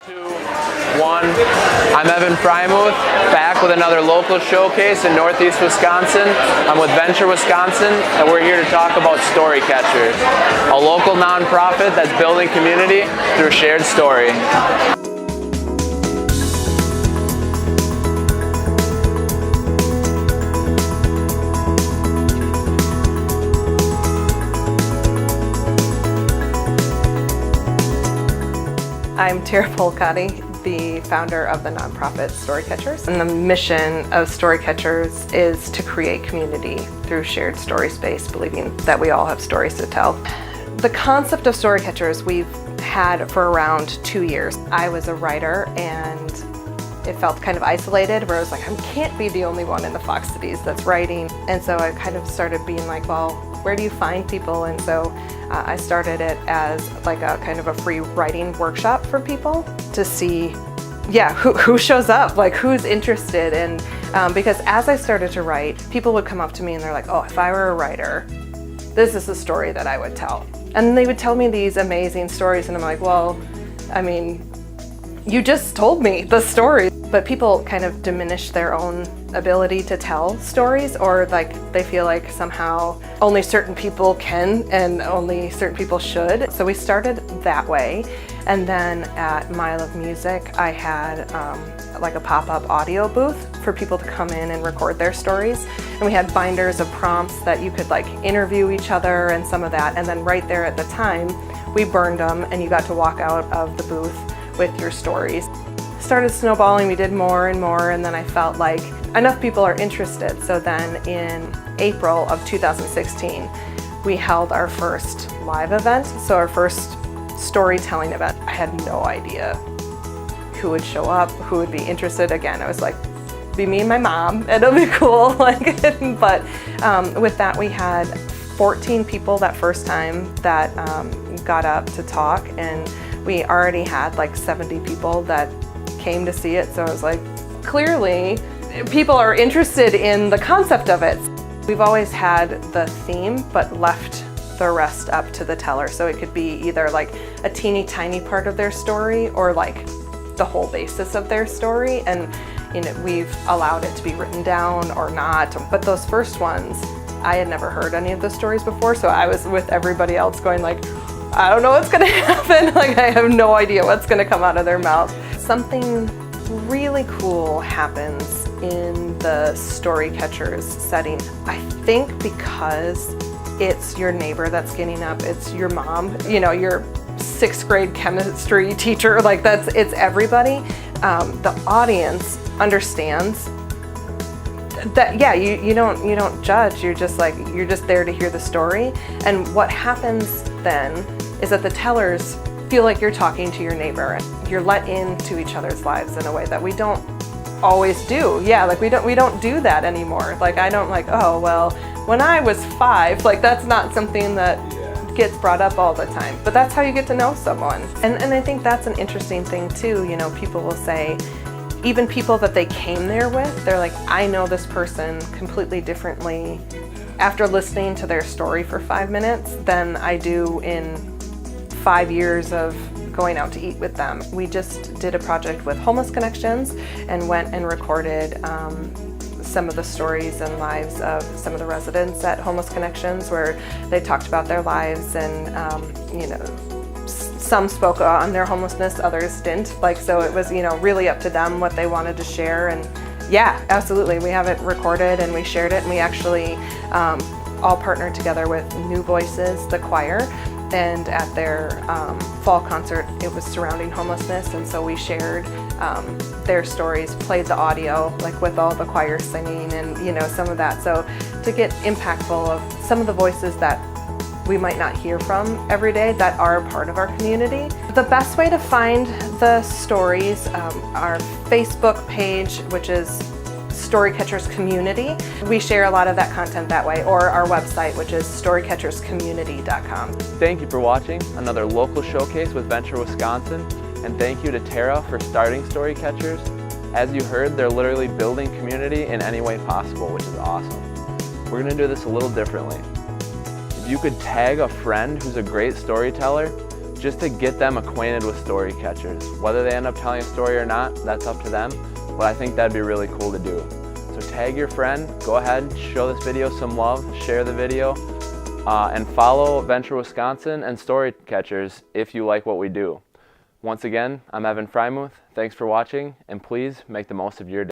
2, 1. I'm Evan Frymuth, back with another local showcase in Northeast Wisconsin. I'm with Venture Wisconsin, and we're here to talk about Storycatchers, a local nonprofit that's building community through shared story. I'm Tara Polcotti, the founder of the nonprofit Storycatchers. And the mission of Storycatchers is to create community through shared story space, believing that we all have stories to tell. The concept of Storycatchers we've had for around 2 years. I was a writer and it felt kind of isolated, where I was like, I can't be the only one in the Fox Citites that's writing. And so I kind of started being like, well, where do you find people? And so I started it as like a kind of a free writing workshop for people to see, who shows up, like who's interested. And because as I started to write, people would come up to me and they're like, oh, if I were a writer, this is the story that I would tell. And they would tell me these amazing stories, and I'm like, well, I mean, you just told me the story. But people kind of diminish their own ability to tell stories, or like they feel like somehow only certain people can and only certain people should. So we started that way. And then at Mile of Music, I had like a pop-up audio booth for people to come in and record their stories. And we had binders of prompts that you could like interview each other and some of that. And then right there at the time, we burned them and you got to walk out of the booth with your stories. Started snowballing, we did more and more, and then I felt like enough people are interested. So then in April of 2016, we held our first live event, so our first storytelling event. I had no idea who would show up, who would be interested. Again, I was like, be me and my mom, it'll be cool. But with that, we had 14 people that first time that got up to talk, and we already had like 70 people that came to see it. So I was like, clearly people are interested in the concept of it. We've always had the theme, but left the rest up to the teller. So it could be either like a teeny tiny part of their story or like the whole basis of their story. And we've allowed it to be written down or not. But those first ones, I had never heard any of the stories before. So I was with everybody else going like, I don't know what's gonna happen. Like I have no idea what's gonna come out of their mouth. Something really cool happens in the Storycatchers setting. I think because it's your neighbor that's getting up, it's your mom, your 6th grade chemistry teacher, like it's everybody. The audience understands that, you don't judge, you're just there to hear the story. And what happens then is that the tellers feel like you're talking to your neighbor. You're let into each other's lives in a way that we don't always do. Like we don't do that anymore. Like I don't like, oh, well, when I was 5, like that's not something that gets brought up all the time. But that's how you get to know someone. And I think that's an interesting thing too. People will say, even people that they came there with, they're like, I know this person completely differently after listening to their story for 5 minutes than I do in 5 years of going out to eat with them. We just did a project with Homeless Connections and went and recorded some of the stories and lives of some of the residents at Homeless Connections, where they talked about their lives and some spoke on their homelessness, others didn't. So it was really up to them what they wanted to share. And yeah, absolutely, we have it recorded and we shared it, and we actually all partnered together with New Voices, the choir. And at their fall concert, it was surrounding homelessness, and so we shared their stories, played the audio, like with all the choir singing and some of that. So to get impactful of some of the voices that we might not hear from every day that are part of our community. The best way to find the stories, our Facebook page, which is Storycatchers Community. We share a lot of that content that way, or our website, which is storycatcherscommunity.com. Thank you for watching another local showcase with Venture Wisconsin, and thank you to Tara for starting Storycatchers. As you heard, they're literally building community in any way possible, which is awesome. We're going to do this a little differently. If you could tag a friend who's a great storyteller, just to get them acquainted with Storycatchers. Whether they end up telling a story or not, that's up to them, but I think that'd be really cool to do. So tag your friend, go ahead, show this video some love, share the video, and follow Venture Wisconsin and Storycatchers if you like what we do. Once again, I'm Evan Frymuth. Thanks for watching, and please make the most of your day.